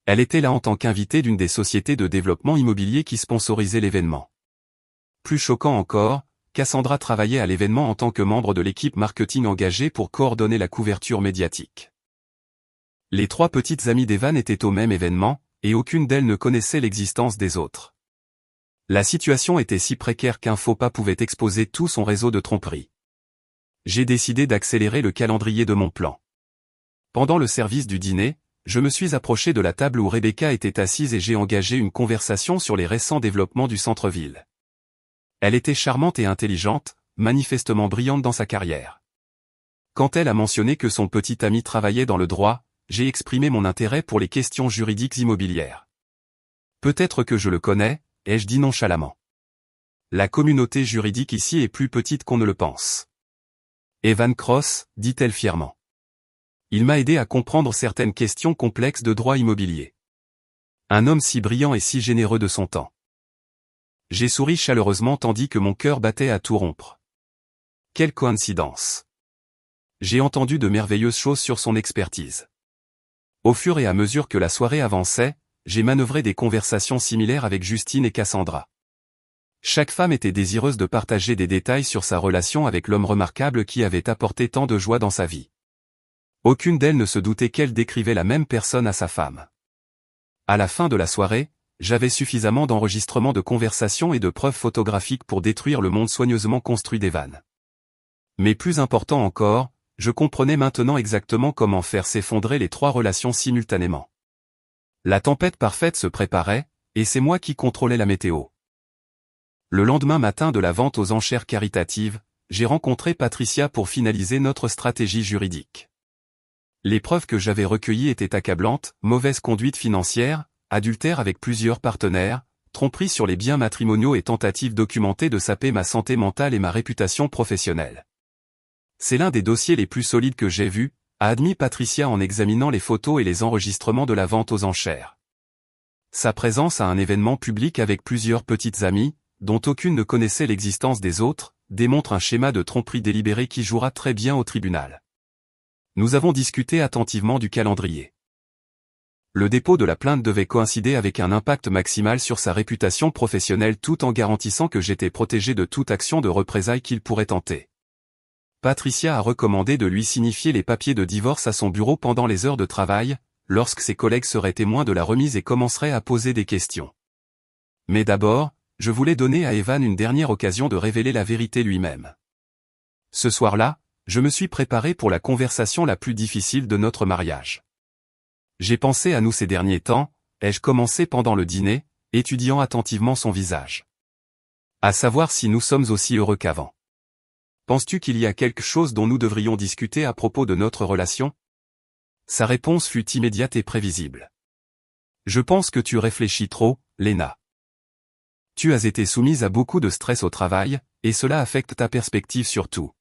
Elle était là en tant qu'invitée d'une des sociétés de développement immobilier qui sponsorisaient l'événement. Plus choquant encore, Cassandra travaillait à l'événement en tant que membre de l'équipe marketing engagée pour coordonner la couverture médiatique. Les 3 petites amies d'Evan étaient au même événement, et aucune d'elles ne connaissait l'existence des autres. La situation était si précaire qu'un faux pas pouvait exposer tout son réseau de tromperie. J'ai décidé d'accélérer le calendrier de mon plan. Pendant le service du dîner, je me suis approché de la table où Rebecca était assise et j'ai engagé une conversation sur les récents développements du centre-ville. Elle était charmante et intelligente, manifestement brillante dans sa carrière. Quand elle a mentionné que son petit ami travaillait dans le droit, j'ai exprimé mon intérêt pour les questions juridiques immobilières. Peut-être que je le connais, ai-je dit nonchalamment. La communauté juridique ici est plus petite qu'on ne le pense. Evan Cross, dit-elle fièrement. Il m'a aidé à comprendre certaines questions complexes de droit immobilier. Un homme si brillant et si généreux de son temps. J'ai souri chaleureusement tandis que mon cœur battait à tout rompre. Quelle coïncidence. J'ai entendu de merveilleuses choses sur son expertise. Au fur et à mesure que la soirée avançait, j'ai manœuvré des conversations similaires avec Justine et Cassandra. Chaque femme était désireuse de partager des détails sur sa relation avec l'homme remarquable qui avait apporté tant de joie dans sa vie. Aucune d'elles ne se doutait qu'elle décrivait la même personne à sa femme. À la fin de la soirée, j'avais suffisamment d'enregistrements de conversations et de preuves photographiques pour détruire le monde soigneusement construit d'Evan. Mais plus important encore, je comprenais maintenant exactement comment faire s'effondrer les trois relations simultanément. La tempête parfaite se préparait, et c'est moi qui contrôlais la météo. Le lendemain matin de la vente aux enchères caritatives, j'ai rencontré Patricia pour finaliser notre stratégie juridique. Les preuves que j'avais recueillies étaient accablantes: mauvaise conduite financière, adultère avec plusieurs partenaires, tromperie sur les biens matrimoniaux et tentative documentée de saper ma santé mentale et ma réputation professionnelle. C'est l'un des dossiers les plus solides que j'ai vus, a admis Patricia en examinant les photos et les enregistrements de la vente aux enchères. Sa présence à un événement public avec plusieurs petites amies, dont aucune ne connaissait l'existence des autres, démontre un schéma de tromperie délibérée qui jouera très bien au tribunal. Nous avons discuté attentivement du calendrier. Le dépôt de la plainte devait coïncider avec un impact maximal sur sa réputation professionnelle tout en garantissant que j'étais protégé de toute action de représailles qu'il pourrait tenter. Patricia a recommandé de lui signifier les papiers de divorce à son bureau pendant les heures de travail, lorsque ses collègues seraient témoins de la remise et commenceraient à poser des questions. Mais d'abord, je voulais donner à Evan une dernière occasion de révéler la vérité lui-même. Ce soir-là, je me suis préparé pour la conversation la plus difficile de notre mariage. J'ai pensé à nous ces derniers temps, ai-je commencé pendant le dîner, étudiant attentivement son visage. À savoir si nous sommes aussi heureux qu'avant. Penses-tu qu'il y a quelque chose dont nous devrions discuter à propos de notre relation? Sa réponse fut immédiate et prévisible. Je pense que tu réfléchis trop, Lena. Tu as été soumise à beaucoup de stress au travail, et cela affecte ta perspective sur tout.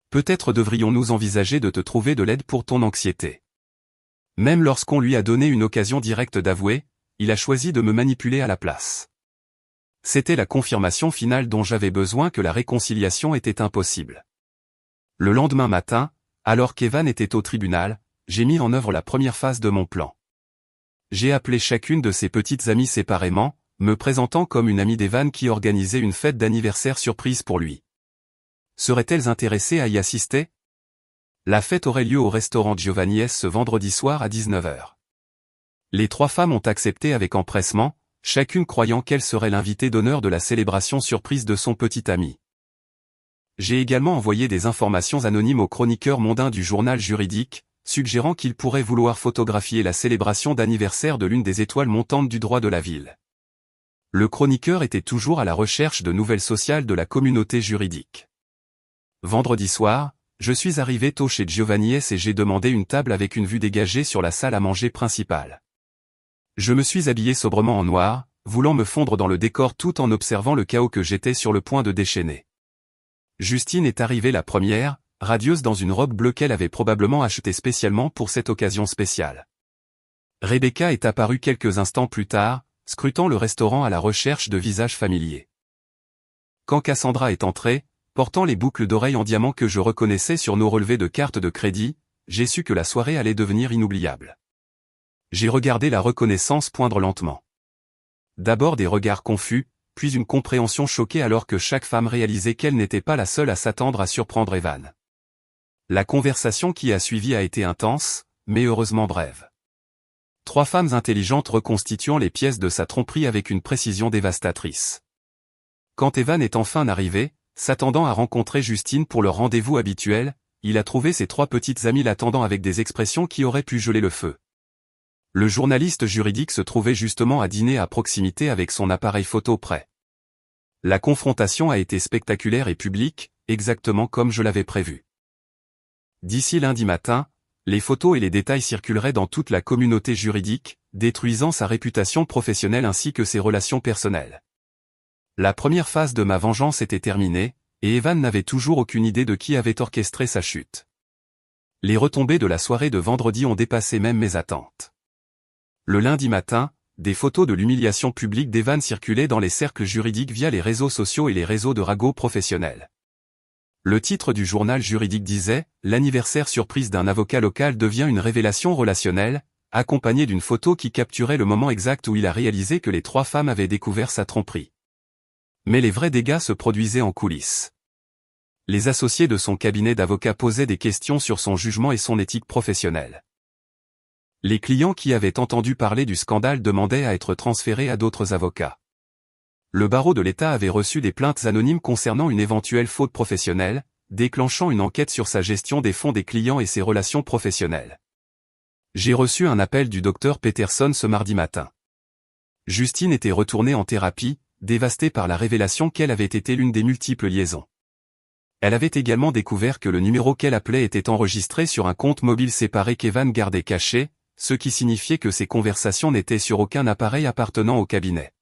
Peut-être devrions-nous envisager de te trouver de l'aide pour ton anxiété. Même lorsqu'on lui a donné une occasion directe d'avouer, il a choisi de me manipuler à la place. C'était la confirmation finale dont j'avais besoin que la réconciliation était impossible. Le lendemain matin, alors qu'Evan était au tribunal, j'ai mis en œuvre la première phase de mon plan. J'ai appelé chacune de ses petites amies séparément, me présentant comme une amie d'Evan qui organisait une fête d'anniversaire surprise pour lui. Seraient-elles intéressées à y assister? La fête aurait lieu au restaurant Giovanni S ce vendredi soir à 19h. Les trois femmes ont accepté avec empressement, chacune croyant qu'elle serait l'invitée d'honneur de la célébration surprise de son petit ami. J'ai également envoyé des informations anonymes au chroniqueur mondain du journal juridique, suggérant qu'il pourrait vouloir photographier la célébration d'anniversaire de l'une des étoiles montantes du droit de la ville. Le chroniqueur était toujours à la recherche de nouvelles sociales de la communauté juridique. Vendredi soir, je suis arrivé tôt chez Giovanni S et j'ai demandé une table avec une vue dégagée sur la salle à manger principale. Je me suis habillé sobrement en noir, voulant me fondre dans le décor tout en observant le chaos que j'étais sur le point de déchaîner. Justine est arrivée la première, radieuse dans une robe bleue qu'elle avait probablement achetée spécialement pour cette occasion spéciale. Rebecca est apparue quelques instants plus tard, scrutant le restaurant à la recherche de visages familiers. Quand Cassandra est entrée, portant les boucles d'oreilles en diamant que je reconnaissais sur nos relevés de cartes de crédit, j'ai su que la soirée allait devenir inoubliable. J'ai regardé la reconnaissance poindre lentement. D'abord des regards confus, puis une compréhension choquée alors que chaque femme réalisait qu'elle n'était pas la seule à s'attendre à surprendre Evan. La conversation qui a suivi a été intense, mais heureusement brève. Trois femmes intelligentes reconstituant les pièces de sa tromperie avec une précision dévastatrice. Quand Evan est enfin arrivé, s'attendant à rencontrer Justine pour leur rendez-vous habituel, il a trouvé ses trois petites amies l'attendant avec des expressions qui auraient pu geler le feu. Le journaliste juridique se trouvait justement à dîner à proximité avec son appareil photo prêt. La confrontation a été spectaculaire et publique, exactement comme je l'avais prévu. D'ici lundi matin, les photos et les détails circuleraient dans toute la communauté juridique, détruisant sa réputation professionnelle ainsi que ses relations personnelles. La première phase de ma vengeance était terminée, et Evan n'avait toujours aucune idée de qui avait orchestré sa chute. Les retombées de la soirée de vendredi ont dépassé même mes attentes. Le lundi matin, des photos de l'humiliation publique d'Evan circulaient dans les cercles juridiques via les réseaux sociaux et les réseaux de ragots professionnels. Le titre du journal juridique disait « L'anniversaire surprise d'un avocat local devient une révélation relationnelle », accompagné d'une photo qui capturait le moment exact où il a réalisé que les 3 femmes avaient découvert sa tromperie. Mais les vrais dégâts se produisaient en coulisses. Les associés de son cabinet d'avocats posaient des questions sur son jugement et son éthique professionnelle. Les clients qui avaient entendu parler du scandale demandaient à être transférés à d'autres avocats. Le barreau de l'État avait reçu des plaintes anonymes concernant une éventuelle faute professionnelle, déclenchant une enquête sur sa gestion des fonds des clients et ses relations professionnelles. J'ai reçu un appel du docteur Peterson ce mardi matin. Justine était retournée en thérapie, dévastée par la révélation qu'elle avait été l'une des multiples liaisons. Elle avait également découvert que le numéro qu'elle appelait était enregistré sur un compte mobile séparé qu'Evan gardait caché, ce qui signifiait que ses conversations n'étaient sur aucun appareil appartenant au cabinet.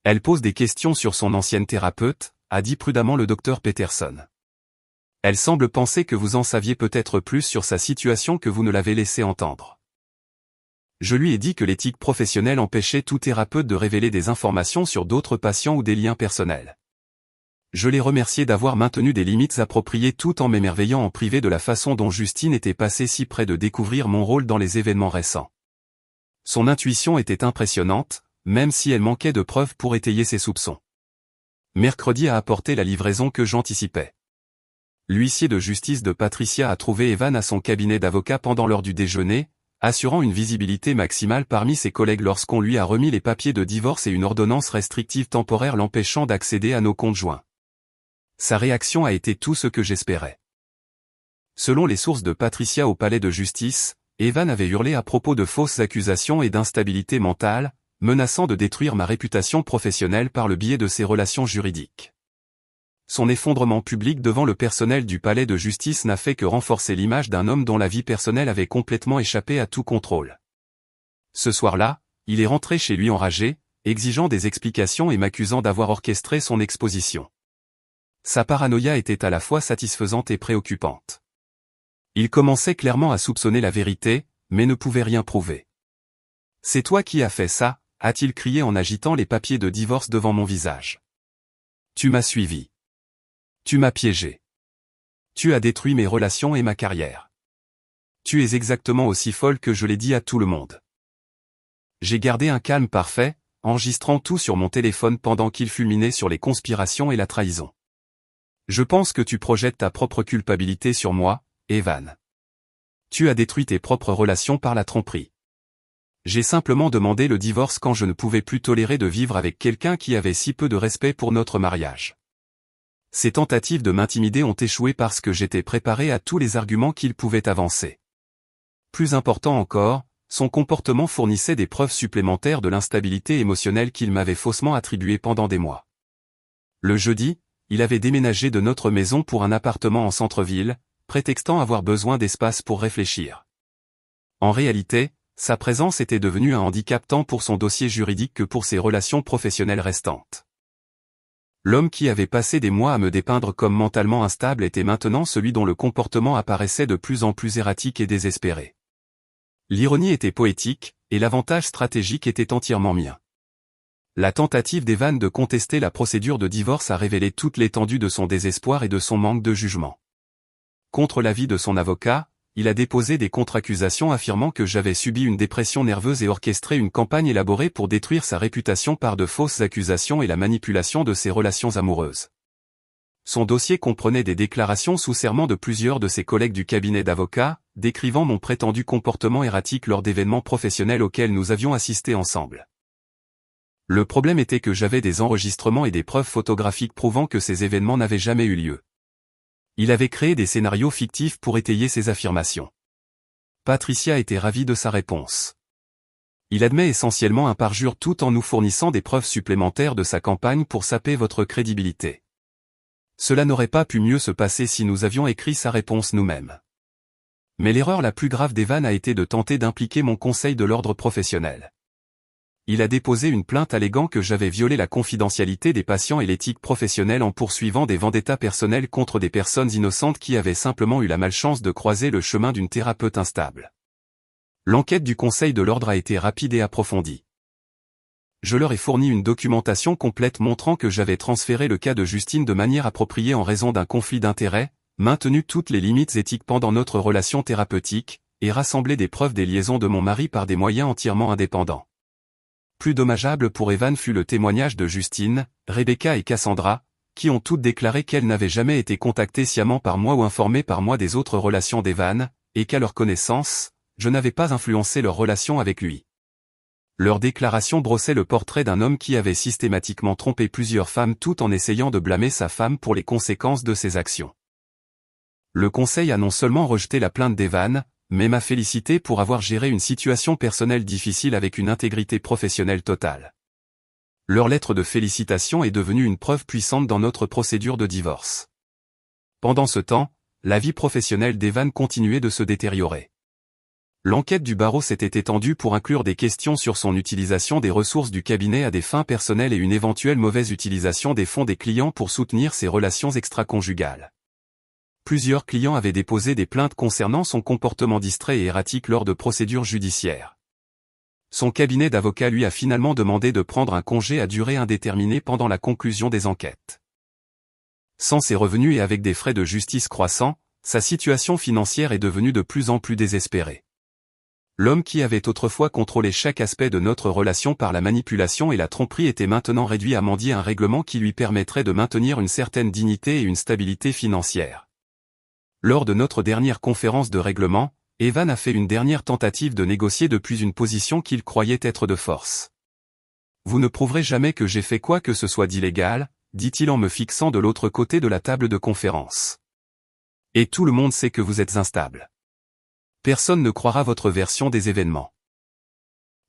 Elle pose des questions sur son ancienne thérapeute, a dit prudemment le docteur Peterson. Elle semble penser que vous en saviez peut-être plus sur sa situation que vous ne l'avez laissé entendre. Je lui ai dit que l'éthique professionnelle empêchait tout thérapeute de révéler des informations sur d'autres patients ou des liens personnels. Je l'ai remercié d'avoir maintenu des limites appropriées tout en m'émerveillant en privé de la façon dont Justine était passée si près de découvrir mon rôle dans les événements récents. Son intuition était impressionnante, même si elle manquait de preuves pour étayer ses soupçons. Mercredi a apporté la livraison que j'anticipais. L'huissier de justice de Patricia a trouvé Evan à son cabinet d'avocat pendant l'heure du déjeuner, assurant une visibilité maximale parmi ses collègues lorsqu'on lui a remis les papiers de divorce et une ordonnance restrictive temporaire l'empêchant d'accéder à nos comptes joints. Sa réaction a été tout ce que j'espérais. Selon les sources de Patricia au palais de justice, Evan avait hurlé à propos de fausses accusations et d'instabilité mentale, menaçant de détruire ma réputation professionnelle par le biais de ses relations juridiques. Son effondrement public devant le personnel du palais de justice n'a fait que renforcer l'image d'un homme dont la vie personnelle avait complètement échappé à tout contrôle. Ce soir-là, il est rentré chez lui enragé, exigeant des explications et m'accusant d'avoir orchestré son exposition. Sa paranoïa était à la fois satisfaisante et préoccupante. Il commençait clairement à soupçonner la vérité, mais ne pouvait rien prouver. « C'est toi qui as fait ça », a-t-il crié en agitant les papiers de divorce devant mon visage. « Tu m'as suivi. Tu m'as piégé. Tu as détruit mes relations et ma carrière. Tu es exactement aussi folle que je l'ai dit à tout le monde. » J'ai gardé un calme parfait, enregistrant tout sur mon téléphone pendant qu'il fulminait sur les conspirations et la trahison. « Je pense que tu projettes ta propre culpabilité sur moi, Evan. Tu as détruit tes propres relations par la tromperie. J'ai simplement demandé le divorce quand je ne pouvais plus tolérer de vivre avec quelqu'un qui avait si peu de respect pour notre mariage. Ces tentatives de m'intimider ont échoué parce que j'étais préparé à tous les arguments qu'il pouvait avancer. Plus important encore, son comportement fournissait des preuves supplémentaires de l'instabilité émotionnelle qu'il m'avait faussement attribuée pendant des mois. Le jeudi, il avait déménagé de notre maison pour un appartement en centre-ville, prétextant avoir besoin d'espace pour réfléchir. En réalité, sa présence était devenue un handicap tant pour son dossier juridique que pour ses relations professionnelles restantes. L'homme qui avait passé des mois à me dépeindre comme mentalement instable était maintenant celui dont le comportement apparaissait de plus en plus erratique et désespéré. L'ironie était poétique, et l'avantage stratégique était entièrement mien. La tentative d'Evan de contester la procédure de divorce a révélé toute l'étendue de son désespoir et de son manque de jugement. Contre l'avis de son avocat, il a déposé des contre-accusations affirmant que j'avais subi une dépression nerveuse et orchestré une campagne élaborée pour détruire sa réputation par de fausses accusations et la manipulation de ses relations amoureuses. Son dossier comprenait des déclarations sous serment de plusieurs de ses collègues du cabinet d'avocats, décrivant mon prétendu comportement erratique lors d'événements professionnels auxquels nous avions assisté ensemble. Le problème était que j'avais des enregistrements et des preuves photographiques prouvant que ces événements n'avaient jamais eu lieu. Il avait créé des scénarios fictifs pour étayer ses affirmations. Patricia était ravie de sa réponse. Il admet essentiellement un parjure tout en nous fournissant des preuves supplémentaires de sa campagne pour saper votre crédibilité. Cela n'aurait pas pu mieux se passer si nous avions écrit sa réponse nous-mêmes. Mais l'erreur la plus grave d'Evan a été de tenter d'impliquer mon conseil de l'ordre professionnel. il a déposé une plainte alléguant que j'avais violé la confidentialité des patients et l'éthique professionnelle en poursuivant des vendettas personnelles contre des personnes innocentes qui avaient simplement eu la malchance de croiser le chemin d'une thérapeute instable. L'enquête du Conseil de l'Ordre a été rapide et approfondie. Je leur ai fourni une documentation complète montrant que j'avais transféré le cas de Justine de manière appropriée en raison d'un conflit d'intérêts, maintenu toutes les limites éthiques pendant notre relation thérapeutique, et rassemblé des preuves des liaisons de mon mari par des moyens entièrement indépendants. Plus dommageable pour Evan fut le témoignage de Justine, Rebecca et Cassandra, qui ont toutes déclaré qu'elles n'avaient jamais été contactées sciemment par moi ou informées par moi des autres relations d'Evan, et qu'à leur connaissance, je n'avais pas influencé leur relation avec lui. Leur déclaration brossait le portrait d'un homme qui avait systématiquement trompé plusieurs femmes tout en essayant de blâmer sa femme pour les conséquences de ses actions. Le Conseil a non seulement rejeté la plainte d'Evan, mais m'a félicité pour avoir géré une situation personnelle difficile avec une intégrité professionnelle totale. Leur lettre de félicitation est devenue une preuve puissante dans notre procédure de divorce. Pendant ce temps, la vie professionnelle d'Evan continuait de se détériorer. L'enquête du barreau s'était étendue pour inclure des questions sur son utilisation des ressources du cabinet à des fins personnelles et une éventuelle mauvaise utilisation des fonds des clients pour soutenir ses relations extra-conjugales. Plusieurs clients avaient déposé des plaintes concernant son comportement distrait et erratique lors de procédures judiciaires. Son cabinet d'avocats lui a finalement demandé de prendre un congé à durée indéterminée pendant la conclusion des enquêtes. Sans ses revenus et avec des frais de justice croissants, sa situation financière est devenue de plus en plus désespérée. L'homme qui avait autrefois contrôlé chaque aspect de notre relation par la manipulation et la tromperie était maintenant réduit à mendier un règlement qui lui permettrait de maintenir une certaine dignité et une stabilité financière. Lors de notre dernière conférence de règlement, Evan a fait une dernière tentative de négocier depuis une position qu'il croyait être de force. « Vous ne prouverez jamais que j'ai fait quoi que ce soit d'illégal », dit-il en me fixant de l'autre côté de la table de conférence. « Et tout le monde sait que vous êtes instable. Personne ne croira votre version des événements. »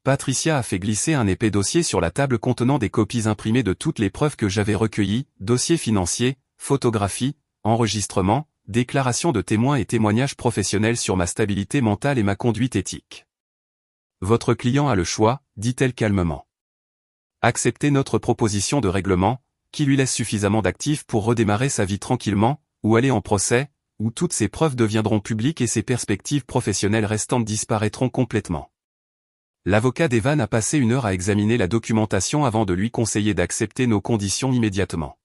Patricia a fait glisser un épais dossier sur la table contenant des copies imprimées de toutes les preuves que j'avais recueillies, dossiers financiers, photographies, enregistrements, déclarations de témoins et témoignages professionnels sur ma stabilité mentale et ma conduite éthique. « Votre client a le choix, dit-elle calmement. Acceptez notre proposition de règlement, qui lui laisse suffisamment d'actifs pour redémarrer sa vie tranquillement, ou aller en procès, où toutes ses preuves deviendront publiques et ses perspectives professionnelles restantes disparaîtront complètement. » L'avocat d'Evan a passé 1 heure à examiner la documentation avant de lui conseiller d'accepter nos conditions immédiatement.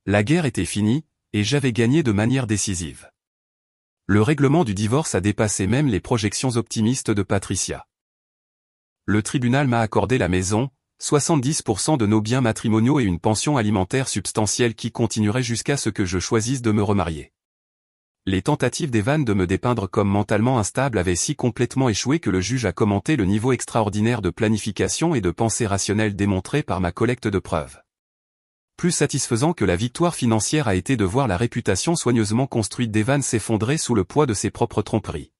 La guerre était finie, et j'avais gagné de manière décisive. Le règlement du divorce a dépassé même les projections optimistes de Patricia. Le tribunal m'a accordé la maison, 70% de nos biens matrimoniaux et une pension alimentaire substantielle qui continuerait jusqu'à ce que je choisisse de me remarier. Les tentatives d'Evan de me dépeindre comme mentalement instable avaient si complètement échoué que le juge a commenté le niveau extraordinaire de planification et de pensée rationnelle démontré par ma collecte de preuves. Plus satisfaisant que la victoire financière a été de voir la réputation soigneusement construite d'Evan s'effondrer sous le poids de ses propres tromperies.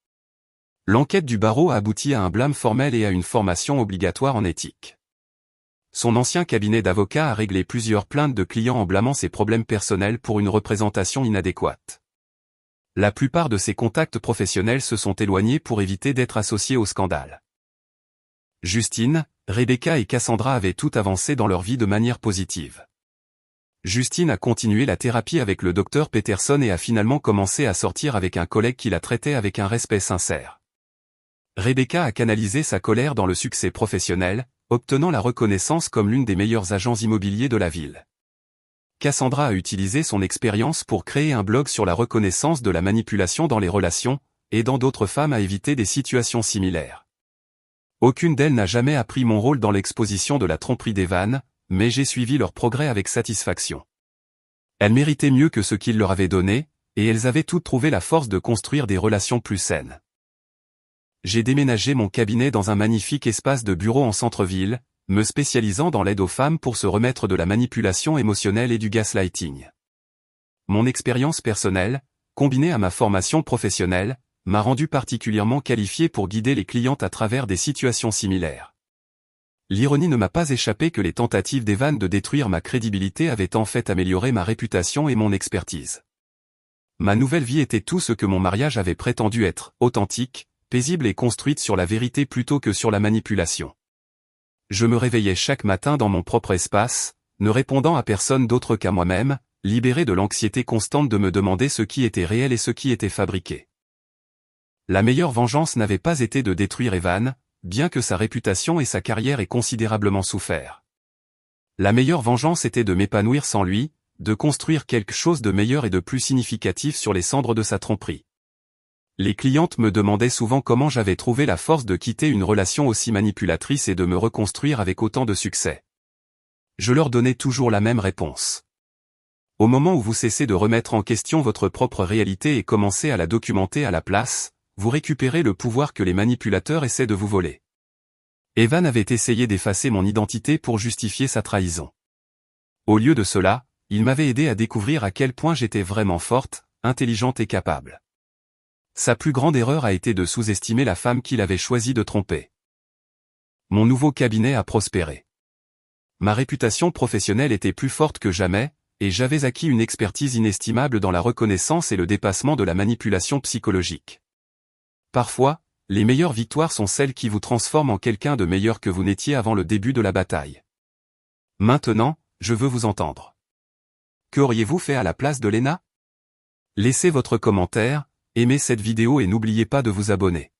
L'enquête du barreau a abouti à un blâme formel et à une formation obligatoire en éthique. Son ancien cabinet d'avocats a réglé plusieurs plaintes de clients en blâmant ses problèmes personnels pour une représentation inadéquate. La plupart de ses contacts professionnels se sont éloignés pour éviter d'être associés au scandale. Justine, Rebecca et Cassandra avaient tout avancé dans leur vie de manière positive. Justine a continué la thérapie avec le docteur Peterson et a finalement commencé à sortir avec un collègue qui la traitait avec un respect sincère. Rebecca a canalisé sa colère dans le succès professionnel, obtenant la reconnaissance comme l'une des meilleures agents immobiliers de la ville. Cassandra a utilisé son expérience pour créer un blog sur la reconnaissance de la manipulation dans les relations, aidant d'autres femmes à éviter des situations similaires. Aucune d'elles n'a jamais appris mon rôle dans l'exposition de la tromperie d'Evan, mais j'ai suivi leur progrès avec satisfaction. Elles méritaient mieux que ce qu'il leur avait donné, et elles avaient toutes trouvé la force de construire des relations plus saines. J'ai déménagé mon cabinet dans un magnifique espace de bureau en centre-ville, me spécialisant dans l'aide aux femmes pour se remettre de la manipulation émotionnelle et du gaslighting. Mon expérience personnelle, combinée à ma formation professionnelle, m'a rendu particulièrement qualifié pour guider les clientes à travers des situations similaires. L'ironie ne m'a pas échappé que les tentatives d'Evan de détruire ma crédibilité avaient en fait amélioré ma réputation et mon expertise. Ma nouvelle vie était tout ce que mon mariage avait prétendu être, authentique, paisible et construite sur la vérité plutôt que sur la manipulation. Je me réveillais chaque matin dans mon propre espace, ne répondant à personne d'autre qu'à moi-même, libéré de l'anxiété constante de me demander ce qui était réel et ce qui était fabriqué. La meilleure vengeance n'avait pas été de détruire Evan, bien que sa réputation et sa carrière aient considérablement souffert. La meilleure vengeance était de m'épanouir sans lui, de construire quelque chose de meilleur et de plus significatif sur les cendres de sa tromperie. Les clientes me demandaient souvent comment j'avais trouvé la force de quitter une relation aussi manipulatrice et de me reconstruire avec autant de succès. Je leur donnais toujours la même réponse. Au moment où vous cessez de remettre en question votre propre réalité et commencez à la documenter à la place, vous récupérez le pouvoir que les manipulateurs essaient de vous voler. Evan avait essayé d'effacer mon identité pour justifier sa trahison. Au lieu de cela, il m'avait aidé à découvrir à quel point j'étais vraiment forte, intelligente et capable. Sa plus grande erreur a été de sous-estimer la femme qu'il avait choisi de tromper. Mon nouveau cabinet a prospéré. Ma réputation professionnelle était plus forte que jamais, et j'avais acquis une expertise inestimable dans la reconnaissance et le dépassement de la manipulation psychologique. Parfois, les meilleures victoires sont celles qui vous transforment en quelqu'un de meilleur que vous n'étiez avant le début de la bataille. Maintenant, je veux vous entendre. Qu'auriez-vous fait à la place de Lena? Laissez votre commentaire, aimez cette vidéo et n'oubliez pas de vous abonner.